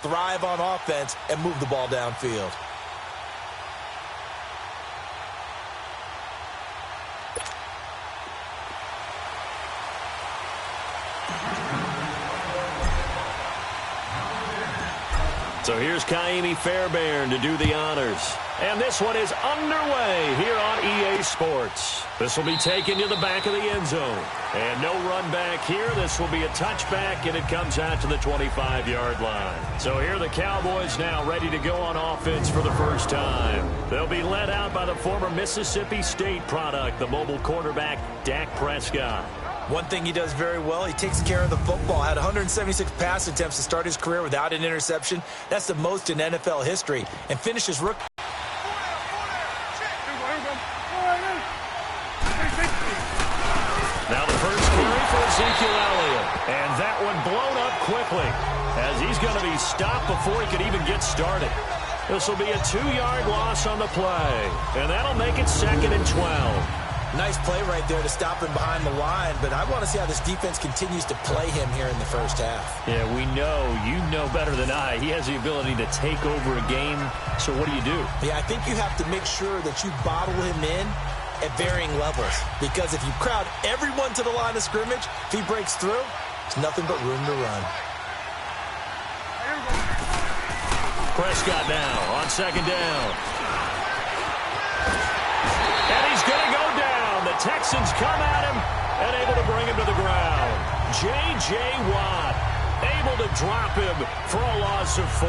thrive on offense and move the ball downfield. So here's Kaimi Fairbairn to do the honors. And this one is underway here on EA Sports. This will be taken to the back of the end zone. And no run back here. This will be a touchback, and it comes out to the 25-yard line. So here are the Cowboys now ready to go on offense for the first time. They'll be led out by the former Mississippi State product, the mobile quarterback, Dak Prescott. One thing he does very well, he takes care of the football. Had 176 pass attempts to start his career without an interception. That's the most in NFL history. And finishes rookie. Now the first carry for Ezekiel Elliott. And that one blown up quickly as he's going to be stopped before he could even get started. This will be a 2-yard loss on the play. And that'll make it 2nd and 12. Nice play right there to stop him behind the line, but I want to see how this defense continues to play him here in the first half. Yeah, we know. You know better than I. He has the ability to take over a game, so what do you do? Yeah, I think you have to make sure that you bottle him in at varying levels, because if you crowd everyone to the line of scrimmage, if he breaks through, there's nothing but room to run. Prescott now on 2nd down. And he's going to go down. The Texans come at him and able to bring him to the ground. J.J. Watt able to drop him for a loss of 4.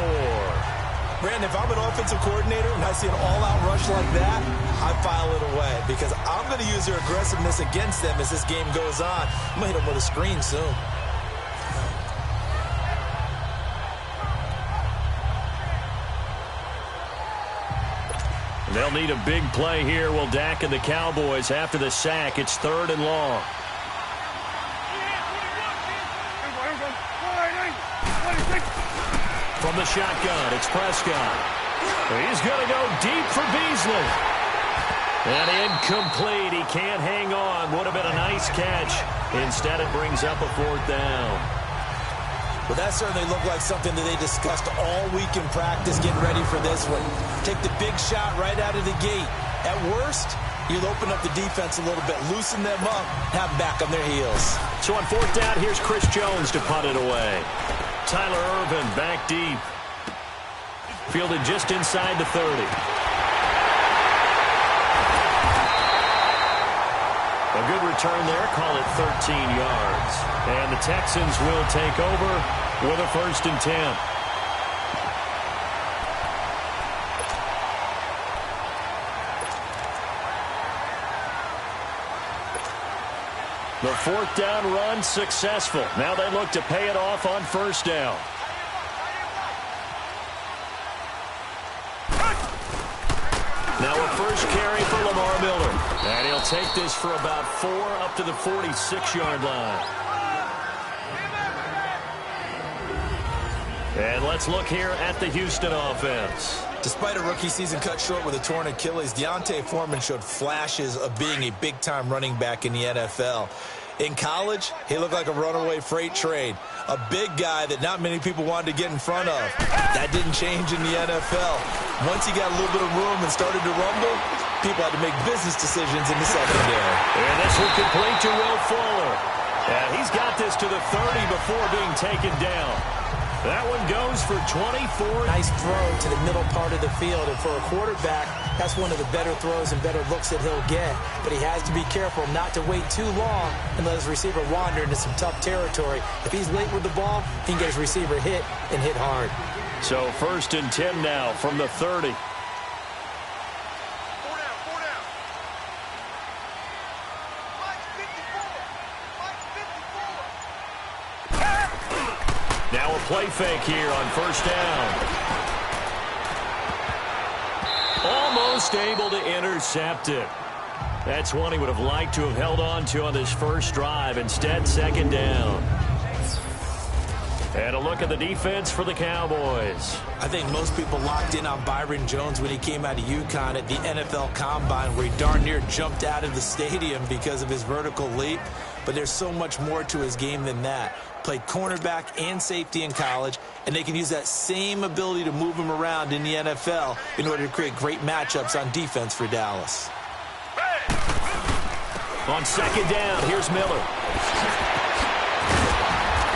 Brandon, if I'm an offensive coordinator and I see an all-out rush like that, I file it away because I'm going to use their aggressiveness against them as this game goes on. I'm going to hit them with a screen soon. They'll need a big play here. Will Dak and the Cowboys after the sack. It's 3rd and long. From the shotgun, it's Prescott. He's going to go deep for Beasley. And incomplete. He can't hang on. Would have been a nice catch. Instead, it brings up a 4th down. Well, that certainly looked like something that they discussed all week in practice, getting ready for this one. Take the big shot right out of the gate. At worst, you'll open up the defense a little bit, loosen them up, have them back on their heels. So on 4th down, here's Chris Jones to punt it away. Tyler Ervin back deep. Fielded just inside the 30. A good return there, call it 13 yards. And the Texans will take over with a 1st and 10. The 4th down run successful. Now they look to pay it off on 1st down. Now a first carry for Lamar Miller. And he'll take this for about 4 up to the 46-yard line. And let's look here at the Houston offense. Despite a rookie season cut short with a torn Achilles, Deontay Foreman showed flashes of being a big-time running back in the NFL. In college, he looked like a runaway freight train. A big guy that not many people wanted to get in front of. That didn't change in the NFL. Once he got a little bit of room and started to rumble, people had to make business decisions in the secondary. And this will complete to Will Fuller. And he's got this to the 30 before being taken down. That one goes for 24. Nice throw to the middle part of the field. And for a quarterback, that's one of the better throws and better looks that he'll get. But he has to be careful not to wait too long and let his receiver wander into some tough territory. If he's late with the ball, he can get his receiver hit and hit hard. So 1st and 10 now from the 30. Now a play fake here on 1st down. Almost able to intercept it. That's one he would have liked to have held on to on this first drive. Instead, 2nd down. And a look at the defense for the Cowboys. I think most people locked in on Byron Jones when he came out of UConn at the NFL Combine, where he darn near jumped out of the stadium because of his vertical leap. but there's so much more to his game than that. Played cornerback and safety in college, and they can use that same ability to move him around in the NFL in order to create great matchups on defense for Dallas. On second down, here's Miller.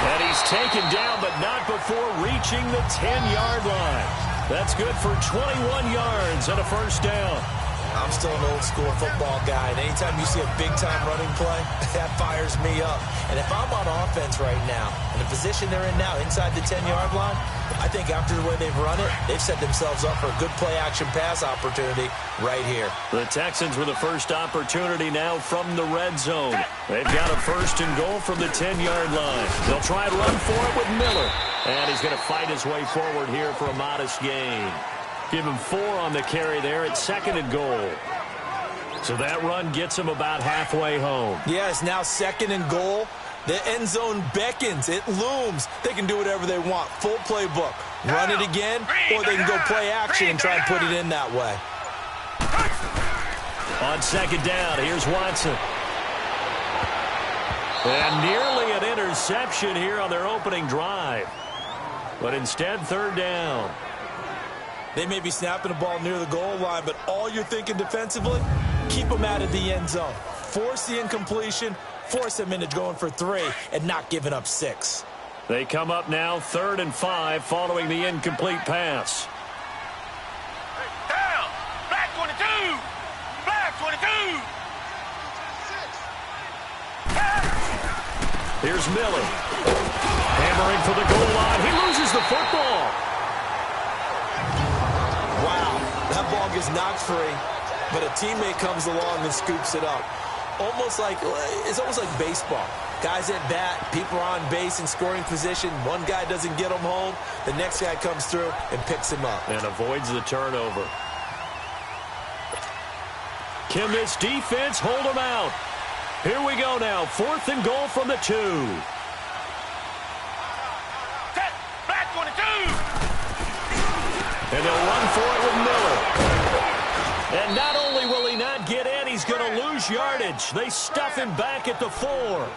And he's taken down, but not before reaching the 10-yard line. That's good for 21 yards and a first down. I'm still an old-school football guy, and anytime you see a big-time running play, that fires me up. And if I'm on offense right now, in the position they're in now, inside the 10-yard line, I think after the way they've run it, they've set themselves up for a good play-action pass opportunity right here. The Texans with the first opportunity now from the red zone. They've got a first and goal from the 10-yard line. They'll try and run for it with Miller. And he's going to fight his way forward here for a modest gain. Give him 4 on the carry there at second and goal. So that run gets him about halfway home. Yeah, it's now second and goal. The end zone beckons. It looms. They can do whatever they want. Full playbook. Run it again, or they can go play action and try and put it in that way. On second down, here's Watson. And nearly an interception here on their opening drive. But instead, third down. They may be snapping the ball near the goal line, but all you're thinking defensively, keep them out of the end zone. Force the incompletion, force them into going for 3, and not giving up 6. They come up now 3rd and 5 following the incomplete pass. Down! Black 22! Black 22! Here's Miller. Hammering for the goal line. He loses the football. Wow, that ball gets knocked free, but a teammate comes along and scoops it up. It's almost like baseball. Guys at bat, people are on base in scoring position. One guy doesn't get him home. The next guy comes through and picks him up. And avoids the turnover. Can this defense hold him out? Here we go now. 4th and goal from the 2. Black 22! And they'll run for it with Miller. And not only will he not get in, he's going to lose yardage. They stuff him back at the 4.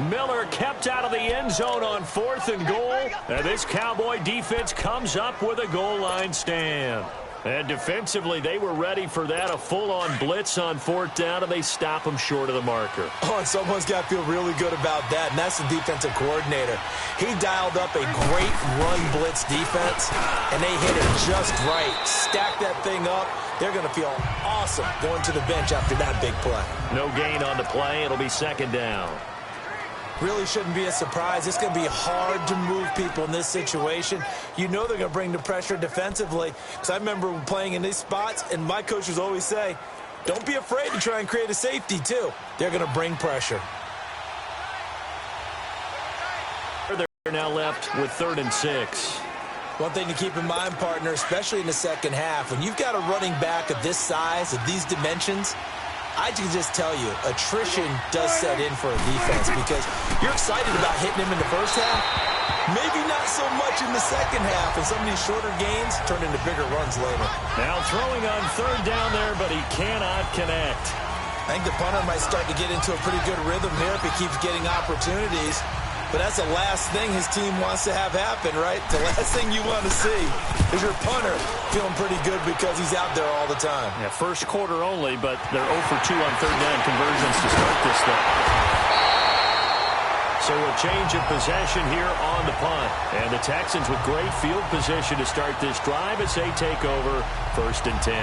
Miller kept out of the end zone on 4th and goal. And this Cowboy defense comes up with a goal line stand. And defensively, they were ready for that, a full-on blitz on 4th down, and they stop him short of the marker. Oh, and someone's got to feel really good about that, and that's the defensive coordinator. He dialed up a great run blitz defense, and they hit it just right. Stack that thing up. They're going to feel awesome going to the bench after that big play. No gain on the play. It'll be 2nd down. Really shouldn't be a surprise. It's going to be hard to move people in this situation. You know they're going to bring the pressure defensively. Because I remember playing in these spots, and my coaches always say, don't be afraid to try and create a safety, too. They're going to bring pressure. They're now left with 3rd and 6. One thing to keep in mind, partner, especially in the second half, when you've got a running back of this size, of these dimensions, I can just tell you, attrition does set in for a defense because you're excited about hitting him in the first half. Maybe not so much in the second half, and some of these shorter gains turn into bigger runs later. Now throwing on 3rd down there, but he cannot connect. I think the punter might start to get into a pretty good rhythm here if he keeps getting opportunities. But that's the last thing his team wants to have happen, right? The last thing you want to see is your punter feeling pretty good because he's out there all the time. Yeah, first quarter only, but they're 0 for 2 on 3rd down conversions to start this thing. So a change of possession here on the punt. And the Texans with great field position to start this drive as they take over 1st and 10.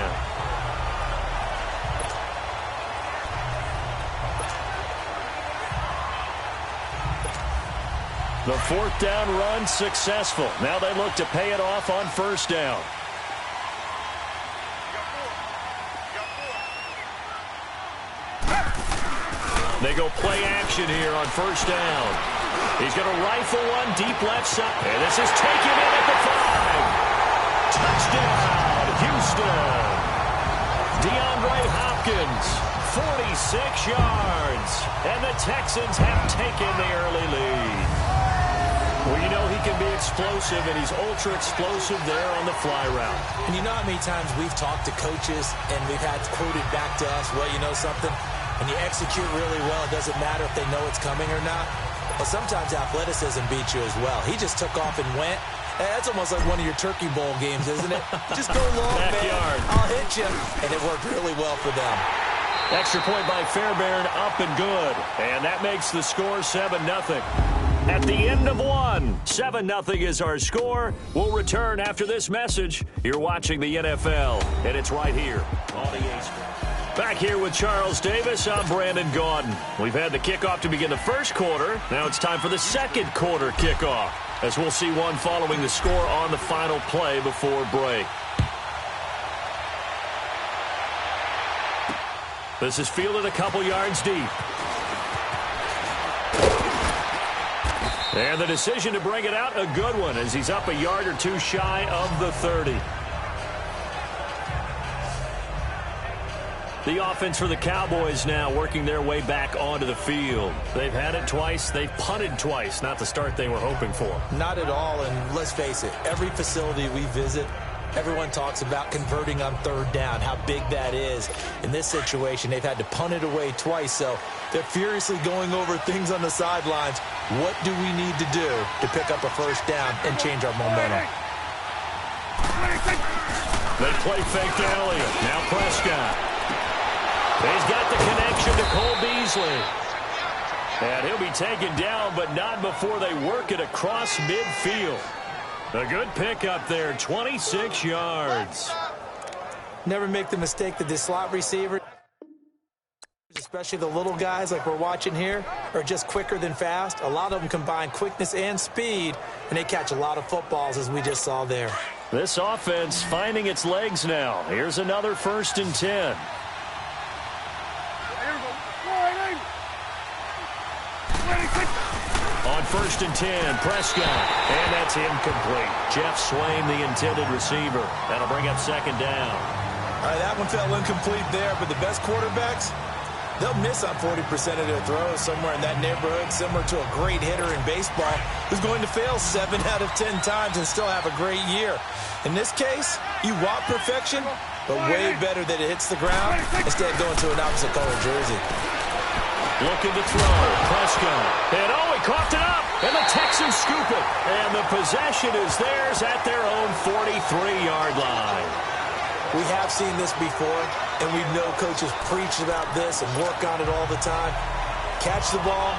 The 4th down run successful. Now they look to pay it off on 1st down. They go play action here on 1st down. He's going to rifle one deep left side. And this is taken in at the 5. Touchdown, Houston. DeAndre Hopkins, 46 yards. And the Texans have taken the early lead. Well, you know he can be explosive, and he's ultra-explosive there on the fly route. And you know how many times we've talked to coaches, and we've had quoted back to us, well, you know something? When you execute really well, it doesn't matter if they know it's coming or not. But sometimes athleticism beats you as well. He just took off and went. That's almost like one of your Turkey Bowl games, isn't it? Just go long, Backyard. man. I'll hit you. And it worked really well for them. Extra point by Fairbairn, up and good. And that makes the score 7-0. At the end of one, 7-0 is our score. We'll return after this message. You're watching the NFL, and it's right here on EA Sports. Back here with Charles Davis, I'm Brandon Gaudin. We've had the kickoff to begin the first quarter. Now it's time for the second quarter kickoff, as we'll see one following the score on the final play before break. This is fielded a couple yards deep. And the decision to bring it out, a good one, as he's up a yard or two shy of the 30. The offense for the Cowboys now working their way back onto the field. They've had it twice. They've punted twice. Not the start they were hoping for. Not at all, and let's face it, every facility we visit, everyone talks about converting on third down, how big that is. In this situation, they've had to punt it away twice, so they're furiously going over things on the sidelines. What do we need to do to pick up a first down and change our momentum? They play fake to Elliott. Now Prescott. He's got the connection to Cole Beasley. And he'll be taken down, but not before they work it across midfield. A good pickup there, 26 yards. Never make the mistake that this slot receiver, especially the little guys like we're watching here, are just quicker than fast. A lot of them combine quickness and speed, and they catch a lot of footballs, as we just saw there. This offense finding its legs now. Here's another 1st and 10. On 1st and 10, Prescott. And that's incomplete. Jeff Swain, the intended receiver. That'll bring up 2nd down. All right, that one fell incomplete there, but the best quarterbacks, they'll miss on 40% of their throws, somewhere in that neighborhood, similar to a great hitter in baseball who's going to fail 7 out of 10 times and still have a great year. In this case, you want perfection, but way better that it hits the ground instead of going to an opposite color jersey. Looking to throw. Prescott. And he coughed it up. And the Texans scoop it. And the possession is theirs at their own 43-yard line. We have seen this before, and we know coaches preach about this and work on it all the time. Catch the ball.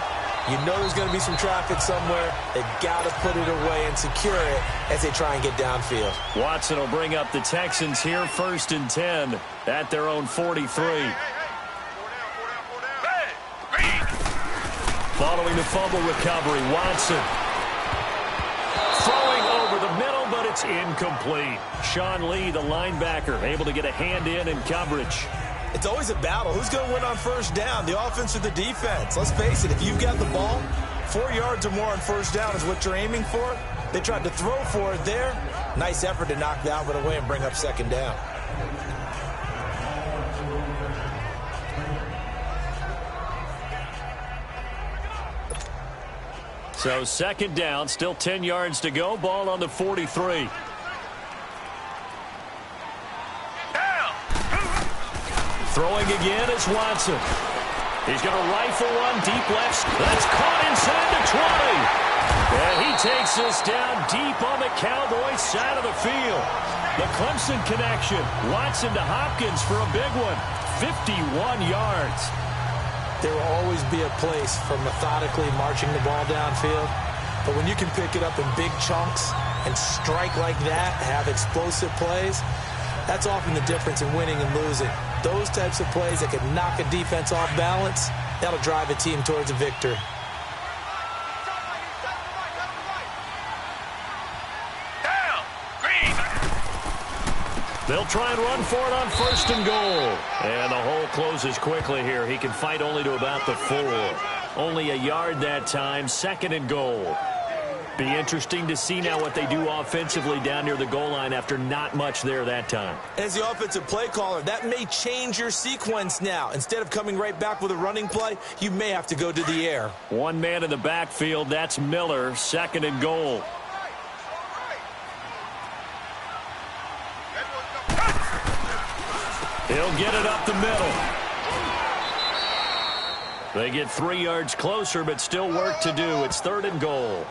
You know there's going to be some traffic somewhere. They've got to put it away and secure it as they try and get downfield. Watson will bring up the Texans here, 1st and 10 at their own 43. Following the fumble recovery, Watson throwing over the middle, but it's incomplete. Sean Lee, the linebacker, able to get a hand in coverage. It's always a battle. Who's going to win on first down, the offense or the defense? Let's face it, if you've got the ball, 4 yards or more on first down is what you're aiming for. They tried to throw for it there. Nice effort to knock Albert away and bring up 2nd down. So 2nd down, still 10 yards to go. Ball on the 43. Throwing again is Watson. He's going to rifle one deep left. That's caught inside the 20. And he takes this down deep on the Cowboys side of the field. The Clemson connection. Watson to Hopkins for a big one. 51 yards. There will always be a place for methodically marching the ball downfield. But when you can pick it up in big chunks and strike like that, have explosive plays, that's often the difference in winning and losing. Those types of plays that can knock a defense off balance, that'll drive a team towards a victory. They'll try and run for it on 1st and goal. And the hole closes quickly here. He can fight only to about the 4. Only a yard that time, 2nd and goal. Be interesting to see now what they do offensively down near the goal line after not much there that time. As the offensive play caller, that may change your sequence now. Instead of coming right back with a running play, you may have to go to the air. One man in the backfield, that's Miller, 2nd and goal. He'll get it up the middle. They get 3 yards closer, but still work to do. It's 3rd and goal.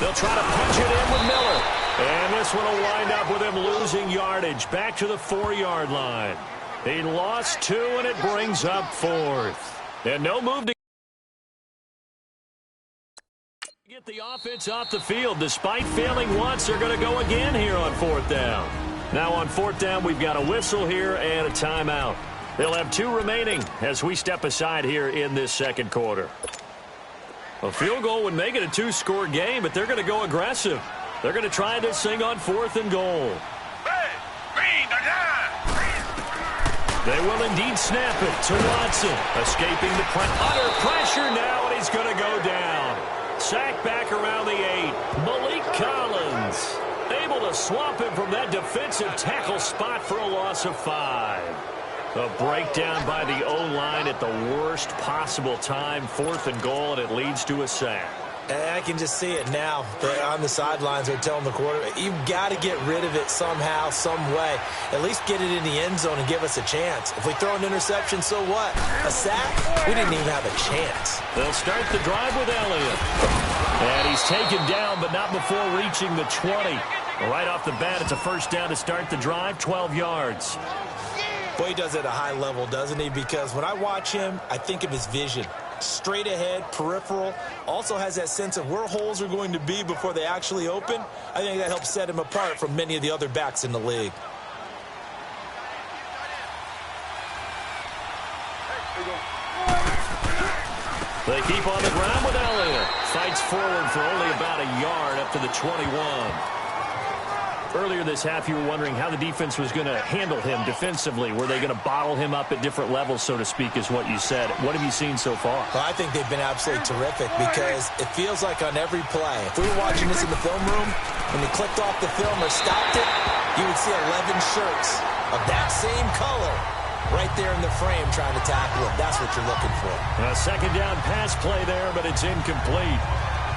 They'll try to punch it in with Miller. And this one will wind up with him losing yardage back to the 4-yard line. He lost 2, and it brings up 4th. And no move to get the offense off the field. Despite failing once, they're going to go again here on 4th down. Now on 4th down, we've got a whistle here and a timeout. They'll have 2 remaining as we step aside here in this second quarter. A field goal would make it a 2-score game, but they're going to go aggressive. They're going to try this thing on 4th and goal. They will indeed snap it to Watson. Escaping the utter pressure now, and he's going to go down. Sacked back around the 8. Malik Collins able to swamp him from that defensive tackle spot for a loss of 5. A breakdown by the O-line at the worst possible time. 4th and goal, and it leads to a sack. I can just see it now. On the sidelines, they're telling the quarterback, you've got to get rid of it somehow, some way. At least get it in the end zone and give us a chance. If we throw an interception, so what? A sack? We didn't even have a chance. They'll start the drive with Elliott. And he's taken down, but not before reaching the 20. Right off the bat, it's a first down to start the drive, 12 yards. Boy, he does it at a high level, doesn't he? Because when I watch him, I think of his vision. Straight ahead, peripheral, also has that sense of where holes are going to be before they actually open. I think that helps set him apart from many of the other backs in the league. They keep on the ground with Elliott. Fights forward for only about a yard up to the 21. Earlier this half, you were wondering how the defense was going to handle him defensively. Were they going to bottle him up at different levels, so to speak, is what you said. What have you seen so far? Well, I think they've been absolutely terrific because it feels like on every play, if we were watching this in the film room, when they clicked off the film or stopped it, you would see 11 shirts of that same color right there in the frame trying to tackle him. That's what you're looking for. A second down pass play there, but it's incomplete.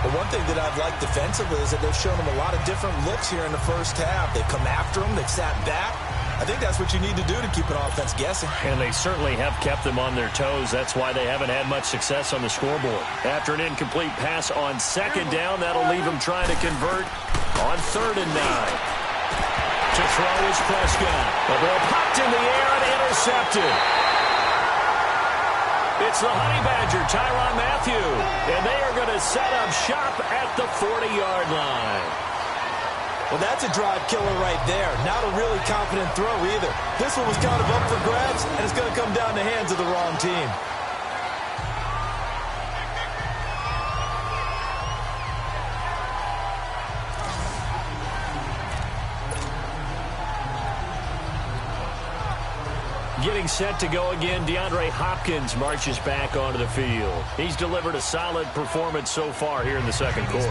But one thing that I've liked defensively is that they've shown him a lot of different looks here in the first half. They've come after him. They've sat back. I think that's what you need to do to keep an offense guessing. And they certainly have kept them on their toes. That's why they haven't had much success on the scoreboard. After an incomplete pass on second down, that'll leave them trying to convert on 3rd and 9. To throw is Prescott. The ball popped in the air and intercepted. It's the Honey Badger, Tyrann Mathieu, and they are going to set up shop at the 40-yard line. Well, that's a drive killer right there. Not a really confident throw either. This one was kind of up for grabs, and it's going to come down the hands of the wrong team. Getting set to go again, DeAndre Hopkins marches back onto the field. He's delivered a solid performance so far here in the second quarter.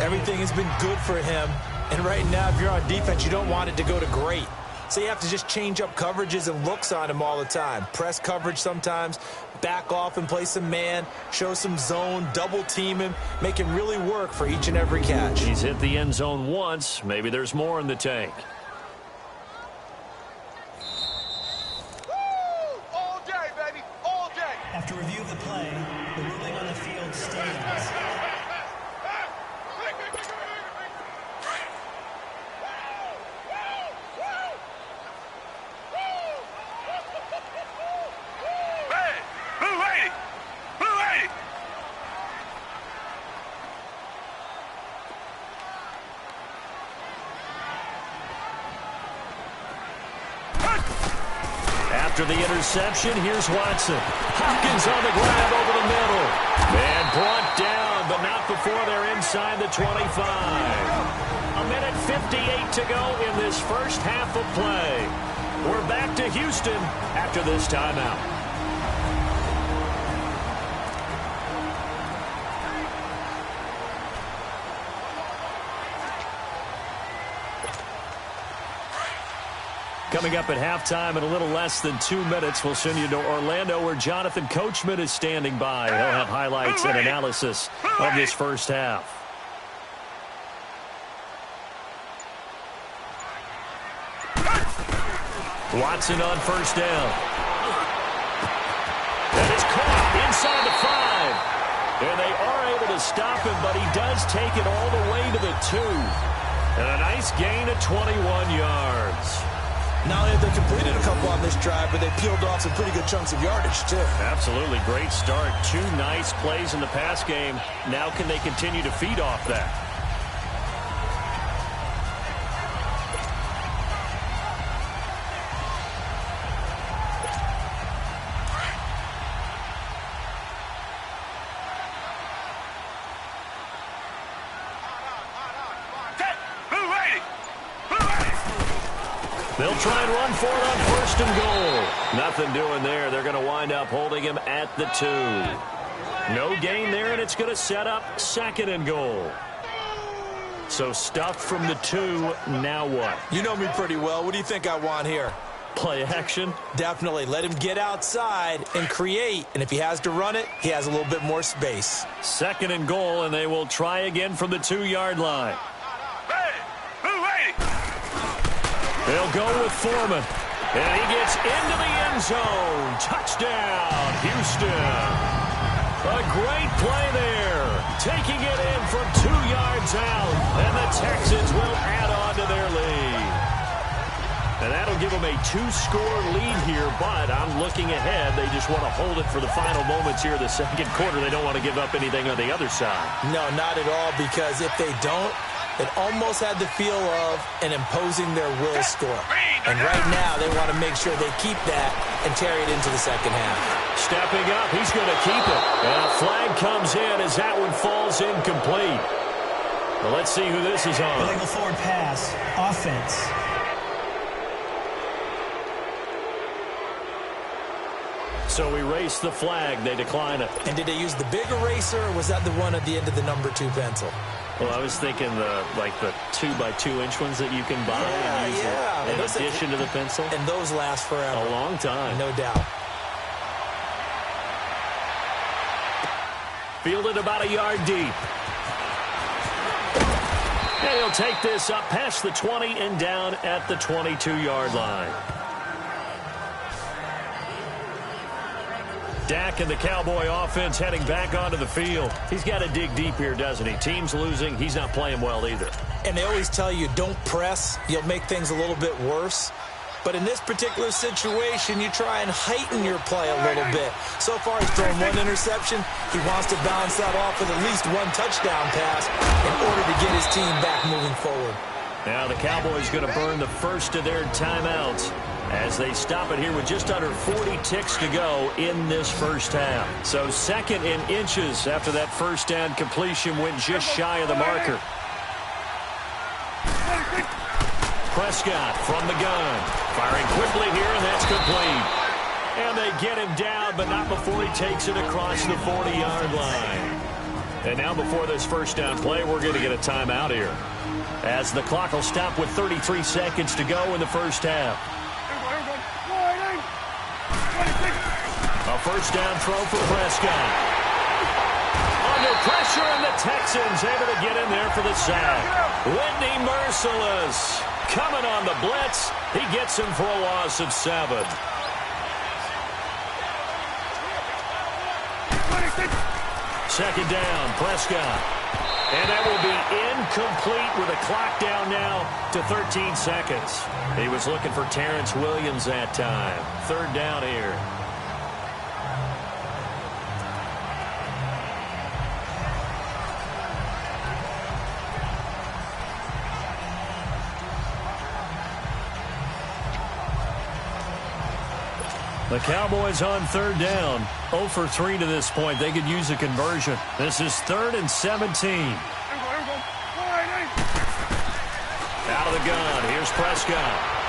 Everything has been good for him. And right now, if you're on defense, you don't want it to go to great. So you have to just change up coverages and looks on him all the time. Press coverage sometimes, back off and play some man, show some zone, double team him, make him really work for each and every catch. He's hit the end zone once. Maybe there's more in the tank. After review of the play, the ruling on the field stands. After the interception, here's Watson. Hopkins on the grab over the middle. And brought down, but not before they're inside the 25. A minute 58 to go in this first half of play. We're back to Houston after this timeout. Coming up at halftime in a little less than 2 minutes, we'll send you to Orlando where Jonathan Coachman is standing by. He'll have highlights and analysis of this first half. Watson on first down. That is caught inside the 5. And they are able to stop him, but he does take it all the way to the 2. And a nice gain of 21 yards. Not only have they completed a couple on this drive, but they peeled off some pretty good chunks of yardage, too. Absolutely great start. 2 nice plays in the pass game. Now can they continue to feed off that? They'll try and run for it on 1st and goal. Nothing doing there. They're going to wind up holding him at the 2. No gain there, and it's going to set up 2nd and goal. So stuffed from the 2. Now what? You know me pretty well. What do you think I want here? Play action? Definitely. Let him get outside and create. And if he has to run it, he has a little bit more space. 2nd and goal, and they will try again from the 2-yard line. They'll go with Foreman. And he gets into the end zone. Touchdown, Houston. A great play there. Taking it in from 2 yards out. And the Texans will add on to their lead. And that'll give them a 2-score lead here, but I'm looking ahead. They just want to hold it for the final moments here of the 2nd quarter. They don't want to give up anything on the other side. No, not at all, because if they don't, it almost had the feel of an imposing their will score. And right now, they want to make sure they keep that and carry it into the 2nd half. Stepping up, he's going to keep it. And a flag comes in as that one falls incomplete. Well, let's see who this is on. Illegal forward pass, offense. So erase the flag. They decline it. And did they use the big eraser, or was that the one at the end of the number 2 pencil? Well, I was thinking the 2-by-2-inch ones that you can buy and use in addition to the pencil. And those last forever. A long time. No doubt. Fielded about a yard deep. And he'll take this up past the 20 and down at the 22-yard line. Dak and the Cowboy offense heading back onto the field. He's got to dig deep here, doesn't he? Team's losing. He's not playing well either. And they always tell you, don't press. You'll make things a little bit worse. But in this particular situation, you try and heighten your play a little bit. So far, he's thrown 1 interception. He wants to balance that off with at least 1 touchdown pass in order to get his team back moving forward. Now the Cowboys going to burn the first of their timeouts as they stop it here with just under 40 ticks to go in this first half. So 2nd and inches after that first down completion went just shy of the marker. Prescott from the gun. Firing quickly here, and that's complete. And they get him down, but not before he takes it across the 40-yard line. And now before this first down play, we're going to get a timeout here, as the clock will stop with 33 seconds to go in the first half. A first down throw for Prescott. Under pressure, and the Texans able to get in there for the sack. Whitney Merciless coming on the blitz. He gets him for a loss of 7. Second down, Prescott. And that will be incomplete with a clock down now to 13 seconds. He was looking for Terrence Williams that time. 3rd down here. The Cowboys on 3rd down. 0 for 3 to this point. They could use a conversion. This is 3rd and 17. Out of the gun. Here's Prescott.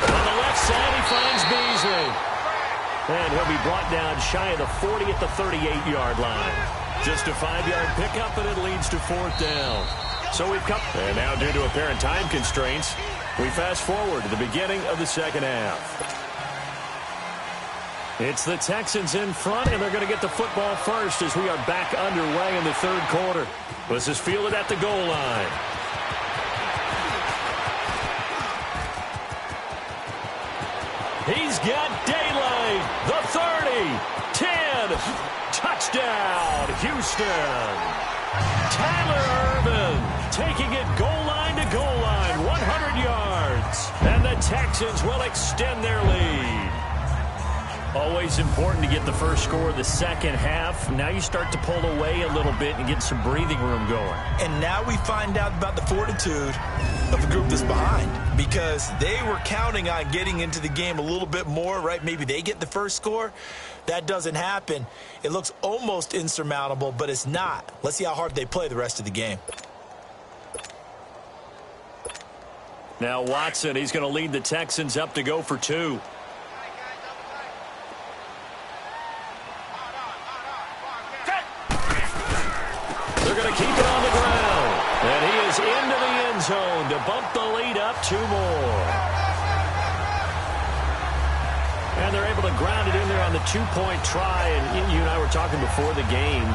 On the left side, he finds Beasley. And he'll be brought down shy of the 40 at the 38-yard line. Just a 5-yard pickup, and it leads to 4th down. So we've come. And now, due to apparent time constraints, we fast forward to the beginning of the 2nd half. It's the Texans in front, and they're going to get the football first as we are back underway in the 3rd quarter. This is fielded at the goal line. He's got daylight. The 30, 10, touchdown, Houston. Tyler Irvin taking it goal line to goal line, 100 yards. And the Texans will extend their lead. Always important to get the first score of the second half. Now you start to pull away a little bit and get some breathing room going. And now we find out about the fortitude of the group that's behind, because they were counting on getting into the game a little bit more, right? Maybe they get the first score. That doesn't happen. It looks almost insurmountable, but it's not. Let's see how hard they play the rest of the game. Now Watson, he's going to lead the Texans up to go for 2. They're going to keep it on the ground. And he is into the end zone to bump the lead up 2 more. And they're able to ground it in there on the 2-point try. And you and I were talking before the game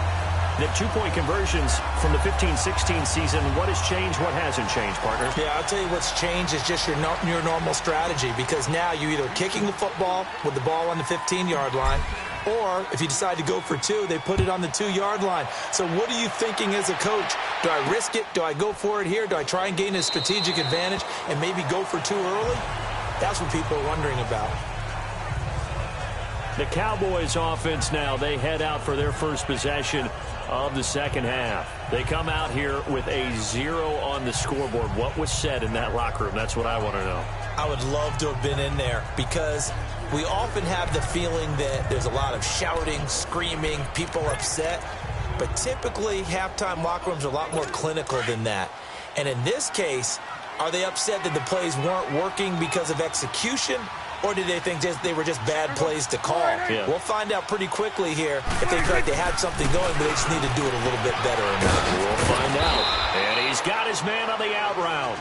that 2-point conversions from the 15-16 season, what has changed, what hasn't changed, partner? Yeah, I'll tell you what's changed is just your normal strategy, because now you're either kicking the football with the ball on the 15-yard line, or if you decide to go for 2, they put it on the 2-yard line. So what are you thinking as a coach? Do I risk it? Do I go for it here? Do I try and gain a strategic advantage and maybe go for 2 early? That's what people are wondering about. The Cowboys offense now, they head out for their first possession of the second half. They come out here with a 0 on the scoreboard. What was said in that locker room? That's what I want to know. I would love to have been in there, because we often have the feeling that there's a lot of shouting, screaming, people upset. But typically, halftime locker rooms are a lot more clinical than that. And in this case, are they upset that the plays weren't working because of execution? Or did they think they were just bad plays to call? Yeah. We'll find out pretty quickly here if they feel like they had something going, but they just need to do it a little bit better or not. We'll find out. And he's got his man on the out route.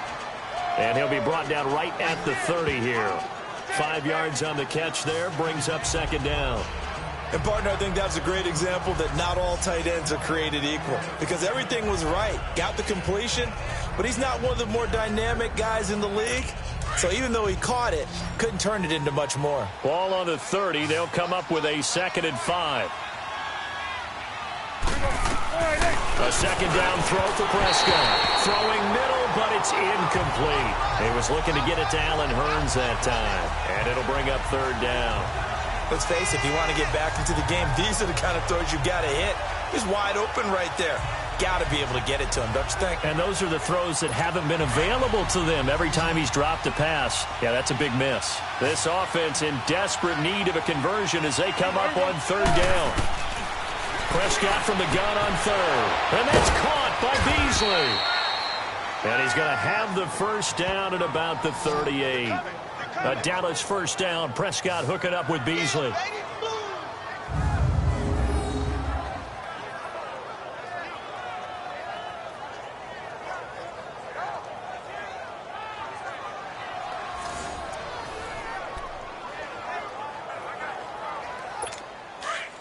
And he'll be brought down right at the 30 here. 5 yards on the catch there, brings up second down. And, partner, I think that's a great example that not all tight ends are created equal, because everything was right. Got the completion, but he's not one of the more dynamic guys in the league. So even though he caught it, couldn't turn it into much more. Ball on the 30. They'll come up with a 2nd and 5. A second down throw for Prescott. Throwing middle, but it's incomplete. He was looking to get it to Allen Hurns that time. And it'll bring up 3rd down. Let's face it, if you want to get back into the game, these are the kind of throws you got to hit. He's wide open right there. Got to be able to get it to him, don't you think? And those are the throws that haven't been available to them every time he's dropped a pass. Yeah, that's a big miss. This offense in desperate need of a conversion as they come up on 3rd down. Prescott from the gun on 3rd. And that's caught by Beasley. And he's going to have the first down at about the 38. A Dallas first down. Prescott hooking up with Beasley.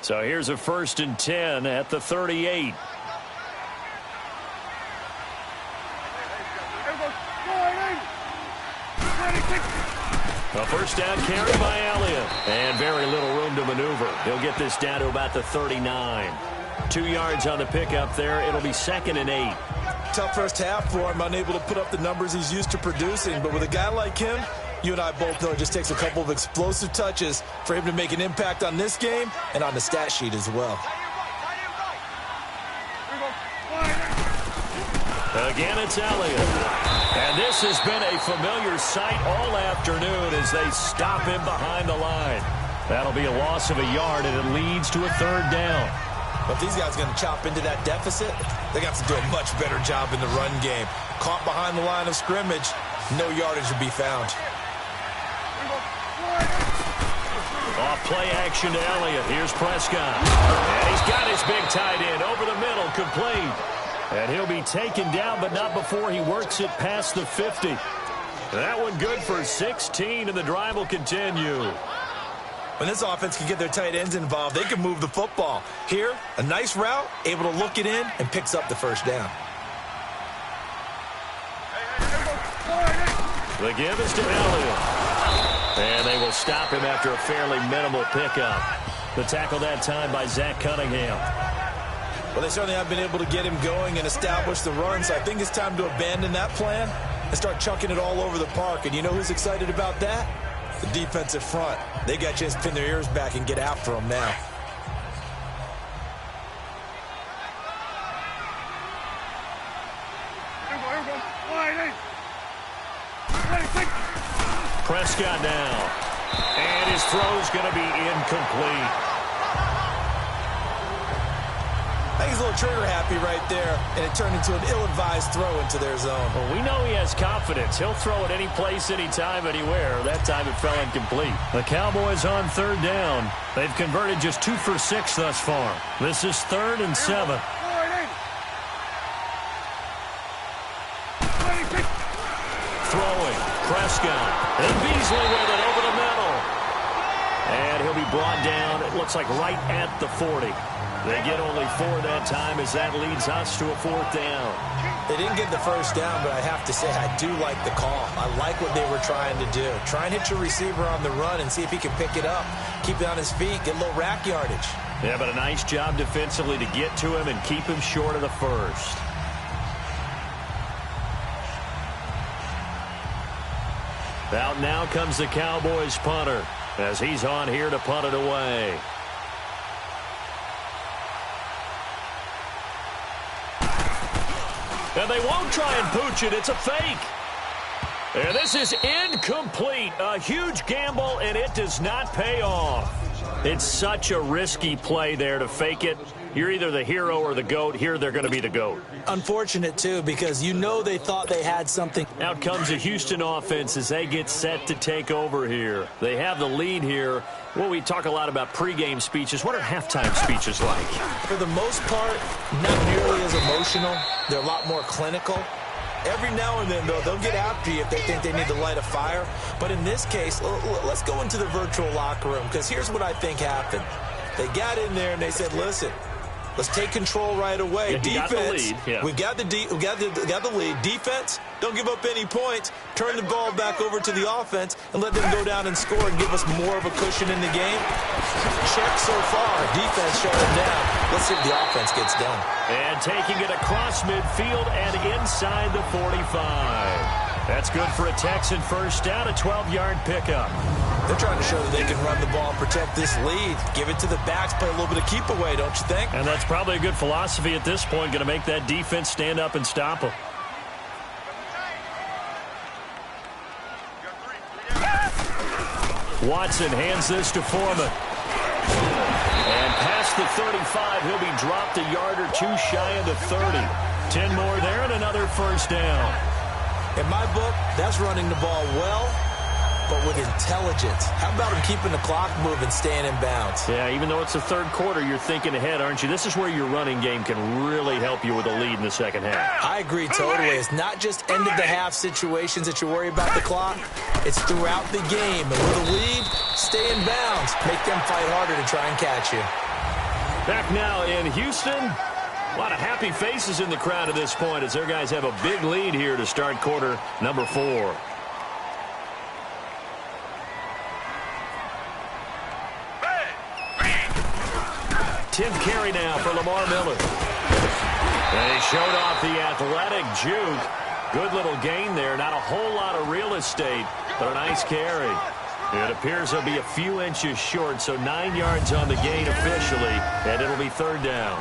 So here's a 1st and 10 at the 38. A first down carry by Elliott. And very little room to maneuver. He'll get this down to about the 39. 2 yards on the pickup there. It'll be 2nd and 8. Tough first half for him, unable to put up the numbers he's used to producing. But with a guy like him, you and I both know it just takes a couple of explosive touches for him to make an impact on this game and on the stat sheet as well. Again, it's Elliott. And this has been a familiar sight all afternoon as they stop him behind the line. That'll be a loss of a yard, and it leads to a 3rd down. But these guys are going to chop into that deficit. They got to do a much better job in the run game. Caught behind the line of scrimmage, no yardage to be found. Off play action to Elliott. Here's Prescott. And he's got his big tight end over the middle, complete. And he'll be taken down, but not before he works it past the 50. That one good for 16, and the drive will continue. When this offense can get their tight ends involved, they can move the football. Here, a nice route, able to look it in, and picks up the first down. The give is to Elliott. And they will stop him after a fairly minimal pickup. The tackle that time by Zach Cunningham. Well, they certainly have been able to get him going and establish the run, so I think it's time to abandon that plan and start chucking it all over the park. And you know who's excited about that? The defensive front. They got a chance to pin their ears back and get after him now. Prescott now. And his throw's going to be incomplete. I think he's a little trigger happy right there, and it turned into an ill-advised throw into their zone. Well, we know he has confidence. He'll throw it any place, anytime, anywhere. That time it fell incomplete. The Cowboys on third down. They've converted just 2 for 6 thus far. This is 3rd and 7. Throwing. Prescott. And Beasley with it over the middle. And he'll be brought down, it looks like right at the 40. They get only 4 that time as that leads us to a 4th down. They didn't get the first down, but I have to say I do like the call. I like what they were trying to do. Try and hit your receiver on the run and see if he can pick it up. Keep it on his feet, get a little rack yardage. Yeah, but a nice job defensively to get to him and keep him short of the first. Out now comes the Cowboys punter as he's on here to punt it away. And they won't try and pooch it. It's a fake. And this is incomplete. A huge gamble, and it does not pay off. It's such a risky play there to fake it. You're either the hero or the GOAT. Here they're going to be the GOAT. Unfortunate, too, because you know they thought they had something. Out comes the Houston offense as they get set to take over here. They have the lead here. Well, we talk a lot about pregame speeches. What are halftime speeches like? For the most part, not nearly as emotional. They're a lot more clinical. Every now and then, though, they'll get after you if they think they need to light a fire. But in this case, let's go into the virtual locker room, because here's what I think happened. They got in there and they said, listen, let's take control right away. Yeah, Defense, we got the lead. Defense, don't give up any points. Turn the ball back over to the offense and let them go down and score and give us more of a cushion in the game. Check so far. Defense shut them down. Let's see if the offense gets done. And taking it across midfield and inside the 45. That's good for a Texan first down, a 12-yard pickup. They're trying to show that they can run the ball and protect this lead. Give it to the backs, play a little bit of keep away, don't you think? And that's probably a good philosophy at this point, going to make that defense stand up and stop them. Watson hands this to Foreman. And past the 35, he'll be dropped a yard or 2 shy of the 30. 10 more there and another first down. In my book, that's running the ball well, but with intelligence. How about him keeping the clock moving, staying in bounds? Yeah, even though it's the third quarter, you're thinking ahead, aren't you? This is where your running game can really help you with a lead in the second half. I agree totally. It's not just end-of-the-half situations that you worry about the clock. It's throughout the game. And with a lead, stay in bounds. Make them fight harder to try and catch you. Back now in Houston. A lot of happy faces in the crowd at this point as their guys have a big lead here to start quarter number 4. Tenth carry now for Lamar Miller. And he showed off the athletic juke. Good little gain there. Not a whole lot of real estate, but a nice carry. It appears he'll be a few inches short, so 9 yards on the gain officially, and it'll be 3rd down.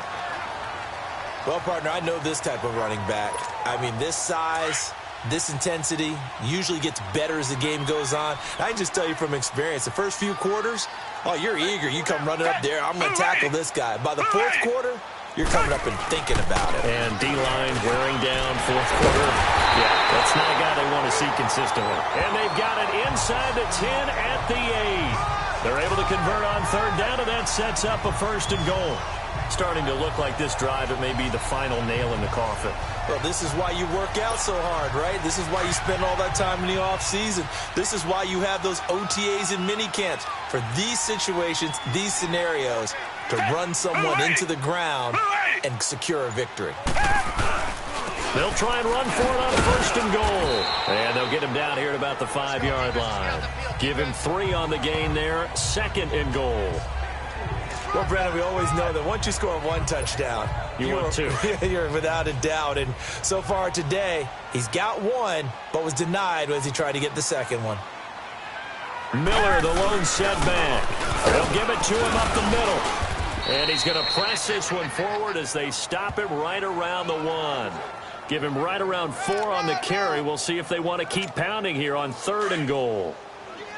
Well, partner, I know this type of running back. I mean, this size, this intensity usually gets better as the game goes on. I can just tell you from experience, the first few quarters, oh, you're eager. You come running up there, I'm going to tackle this guy. By the 4th quarter, you're coming up and thinking about it. And D-line wearing down 4th quarter. Yeah, that's not a guy they want to see consistently. And they've got it inside the 10 at the 8. They're able to convert on 3rd down, and that sets up a 1st and goal. Starting to look like this drive, it may be the final nail in the coffin. Well, this is why you work out so hard, right? This is why you spend all that time in the offseason. This is why you have those OTAs and mini camps. For these situations, these scenarios, to run someone into the ground and secure a victory. They'll try and run for it on 1st and goal. And they'll get him down here at about the 5-yard line. Give him 3 on the gain there. 2nd and goal. Well, Brandon, we always know that once you score one touchdown, you want two. You're without a doubt. And so far today, he's got one, but was denied as he tried to get the second one. Miller, the lone setback. They'll give it to him up the middle. And he's going to press this one forward as they stop him right around the 1. Give him right around 4 on the carry. We'll see if they want to keep pounding here on 3rd and goal.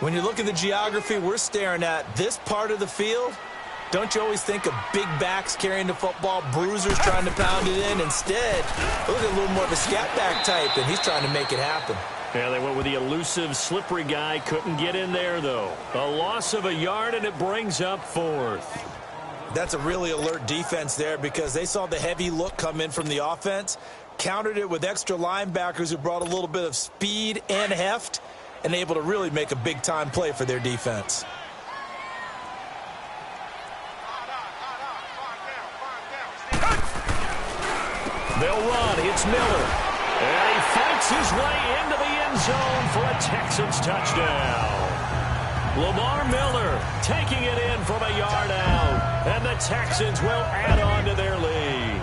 When you look at the geography we're staring at, this part of the field, don't you always think of big backs carrying the football, bruisers trying to pound it in? Instead, look at a little more of a scat back type, and he's trying to make it happen. Yeah, they went with the elusive, slippery guy. Couldn't get in there, though. A loss of a yard, and it brings up 4th. That's a really alert defense there because they saw the heavy look come in from the offense, countered it with extra linebackers who brought a little bit of speed and heft, and able to really make a big-time play for their defense. They'll run. It's Miller. And he fights his way into the end zone for a Texans touchdown. Lamar Miller taking it in from a yard out. And the Texans will add on to their lead.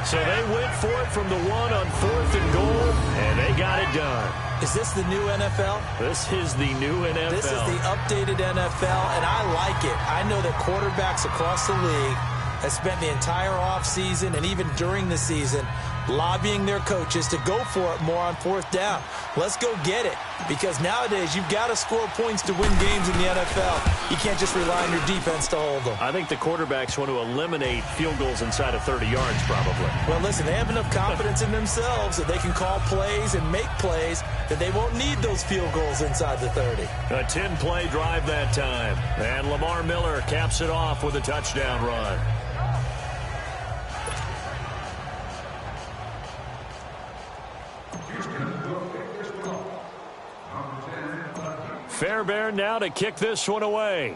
So they went for it from the 1 on 4th and goal, and they got it done. Is this the new NFL? This is the new NFL. This is the updated NFL, and I like it. I know that quarterbacks across the league have spent the entire offseason and even during the season lobbying their coaches to go for it more on 4th down. Let's go get it, because nowadays you've got to score points to win games in the NFL. You can't just rely on your defense to hold them. I think the quarterbacks want to eliminate field goals inside of 30 yards probably. Well, listen, they have enough confidence in themselves that they can call plays and make plays that they won't need those field goals inside the 30. A 10-play drive that time. And Lamar Miller caps it off with a touchdown run. Fairbairn now to kick this one away.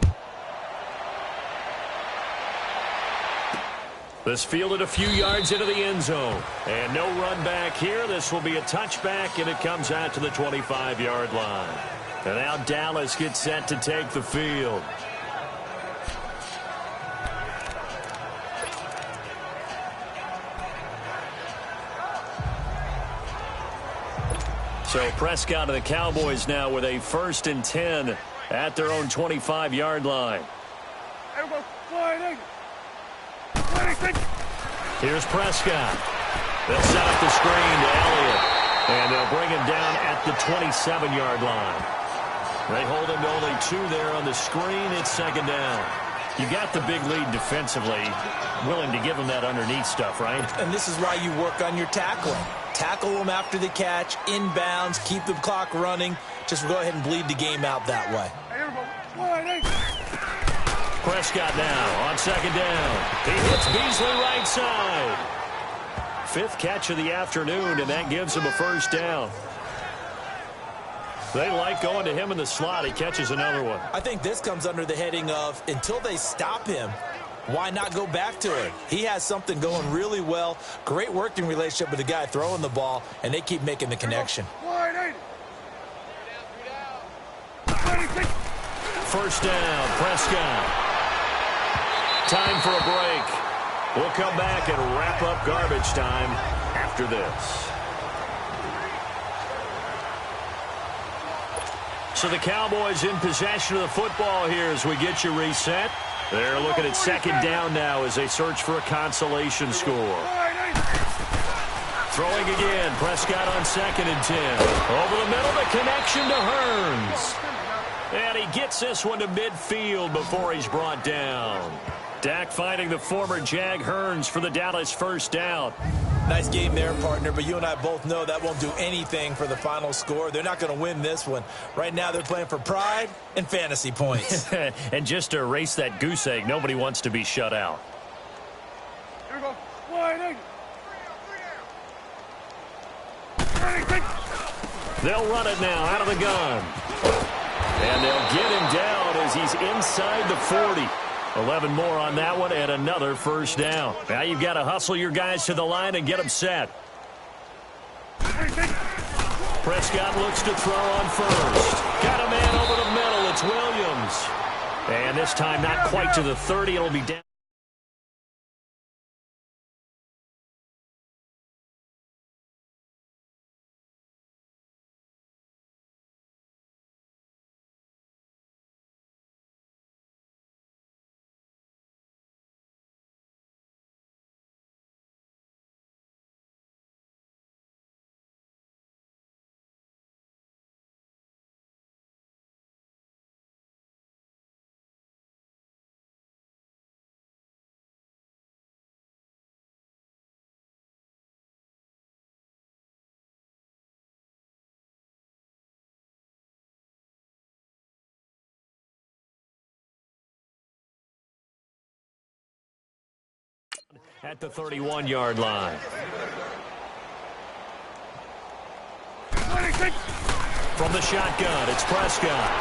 This fielded a few yards into the end zone. And no run back here. This will be a touchback, and it comes out to the 25-yard line. And now Dallas gets set to take the field. So Prescott and the Cowboys now with a 1st and 10 at their own 25-yard line. Here's Prescott. They'll set up the screen to Elliott. And they'll bring him down at the 27-yard line. They hold him to only 2 there on the screen. It's 2nd down. You got the big lead defensively. Willing to give him that underneath stuff, right? And this is why you work on your tackling. Tackle them after the catch, inbounds, keep the clock running. Just go ahead and bleed the game out that way. Prescott now on 2nd down. He hits Beasley right side. 5th catch of the afternoon, and that gives him a 1st down. They like going to him in the slot. He catches another one. I think this comes under the heading of until they stop him, why not go back to it? He has something going really well. Great working relationship with the guy throwing the ball, and they keep making the connection. 1st down, Prescott. Time for a break. We'll come back and wrap up garbage time after this. So the Cowboys in possession of the football here as we get you reset. They're looking at 2nd down now as they search for a consolation score. Throwing again, Prescott on 2nd and 10. Over the middle, the connection to Hearns. And he gets this one to midfield before he's brought down. Dak finding the former Jag Hearns for the Dallas 1st down. Nice game there, partner, but you and I both know that won't do anything for the final score. They're not going to win this one. Right now they're playing for pride and fantasy points. And just to erase that goose egg, nobody wants to be shut out. Here we go. Wide. They'll run it now out of the gun. And they'll get him down as he's inside the 40. 11 more on that one and another 1st down. Now you've got to hustle your guys to the line and get them set. Prescott looks to throw on 1st. Got a man over the middle. It's Williams. And this time not quite to the 30. It'll be down. At the 31-yard line. From the shotgun, it's Prescott.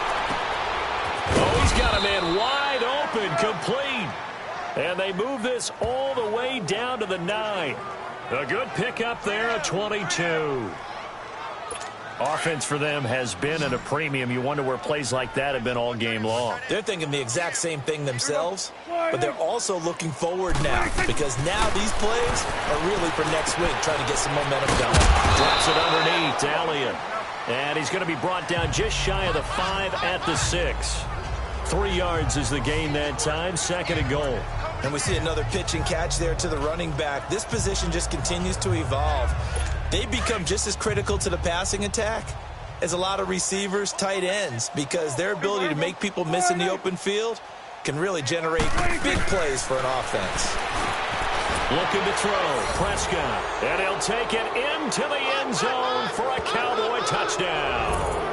Oh, he's got a man wide open, complete. And they move this all the way down to the 9. A good pickup there, a 22. Offense for them has been at a premium. You wonder where plays like that have been all game long. They're thinking the exact same thing themselves, but they're also looking forward now because now these plays are really for next week, trying to get some momentum going. Drops it underneath, Elliott. And he's going to be brought down just shy of the 5 at the 6. 3 yards is the gain that time, 2nd and goal. And we see another pitch and catch there to the running back. This position just continues to evolve. They become just as critical to the passing attack as a lot of receivers, tight ends, because their ability to make people miss in the open field can really generate big plays for an offense. Looking to throw, Prescott, and he'll take it into the end zone for a Cowboy touchdown.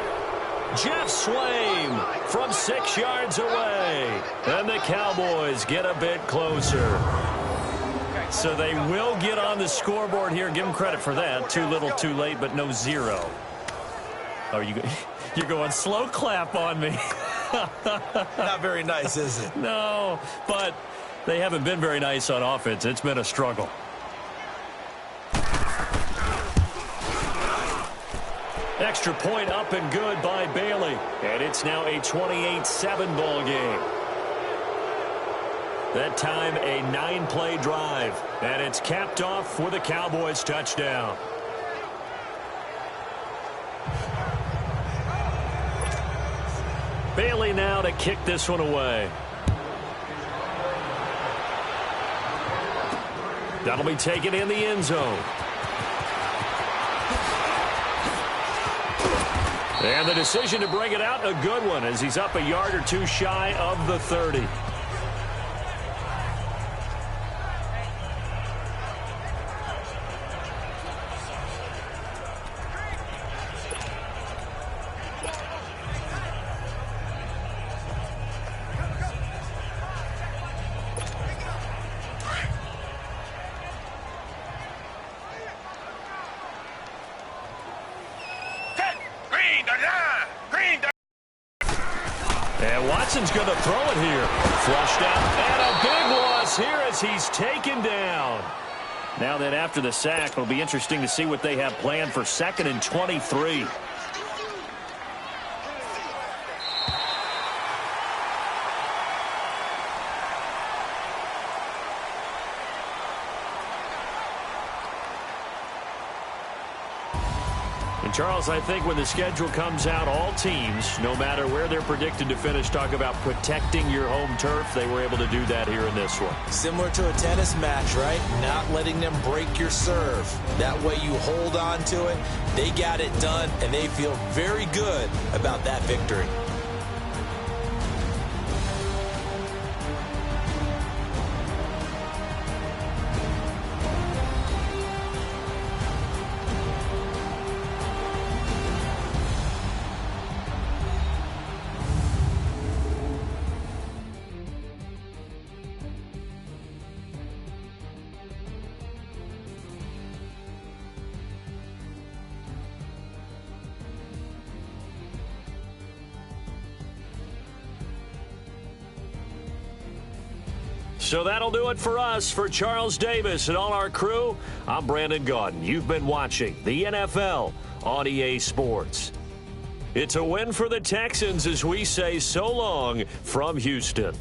Jeff Swaim from 6 yards away, and the Cowboys get a bit closer. So they will get on the scoreboard here. Give them credit for that. Too little, too late, but no 0. Oh, you're going slow clap on me. Not very nice, is it? No, but they haven't been very nice on offense. It's been a struggle. Extra point up and good by Bailey. And it's now a 28-7 ball game. That time, a 9-play drive. And it's capped off with a Cowboys touchdown. Bailey now to kick this one away. That'll be taken in the end zone. And the decision to bring it out, a good one, as he's up a yard or two shy of the 30. And Watson's going to throw it here. Flushed out, and a big loss here as he's taken down. Now that after the sack, it'll be interesting to see what they have planned for 2nd and 23. Charles, I think when the schedule comes out, all teams, no matter where they're predicted to finish, talk about protecting your home turf. They were able to do that here in this one. Similar to a tennis match, right? Not letting them break your serve. That way you hold on to it. They got it done, and they feel very good about that victory. So that'll do it for us. For Charles Davis and all our crew, I'm Brandon Gaudin. You've been watching the NFL on EA Sports. It's a win for the Texans as we say so long from Houston.